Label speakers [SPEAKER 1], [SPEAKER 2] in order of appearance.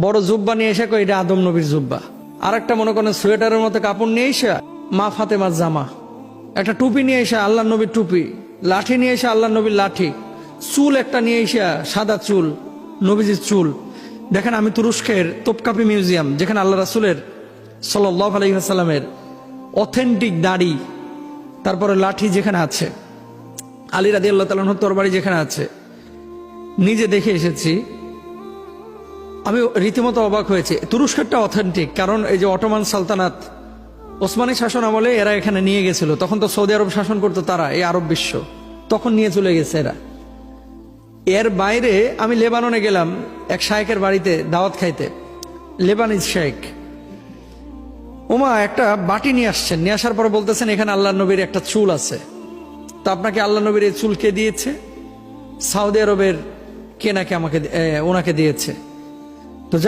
[SPEAKER 1] বড় জুব্বা নিয়ে এসে কই এটা আদম নবীর জুব্বা। আর একটা মনে করেন সোয়েটারের মতো কাপড় নিয়ে এসে মা ফাতেমার জামা। একটা টুপি নিয়ে এসে আল্লাহ নবীর টুপি, লাঠি নিয়ে এসে আল্লাহ নবীর লাঠি, চুল একটা নিয়ে এসে সাদা চুল, নবীজির চুল। দেখেন আমি তুরস্কের তোপকাপি মিউজিয়াম, যেখানে আল্লাহ রাসূলের সাল্লাল্লাহু আলাইহি ওয়াসাল্লামের অথেন্টিক দাড়ি, তারপরে লাঠি যেখানে আছে, আলী রাদিয়াল্লাহু তাআলা আনহুর তরবারি যেখানে আছে, নিজে দেখে এসেছি। আমি রীতিমতো অবাক হয়েছে। তুরস্কেরটা অথেন্টিক, কারণ এই যে অটোমান সালতানাত, ওসমানী শাসন আমলে এরা এখানে নিয়ে গেছিল। তখন তো সৌদি আরব শাসন করতো তারা, এই আরব বিশ্ব, তখন নিয়ে চলে গেছে এরা। এর বাইরে আমি লেবাননে গেলাম এক শায়েকের বাড়িতে দাওয়াত খাইতে, লেবানিজ শায়েক। ওমা একটা বাটি নিয়ে আসছেন, নিয়ে আসার পরে বলতেছেন এখানে আল্লাহ নবীর একটা চুল আছে। তো আপনাকে আল্লাহ নবীর এই চুল কে দিয়েছে? সৌদি আরবের কে নাকি ওনাকে দিয়েছে।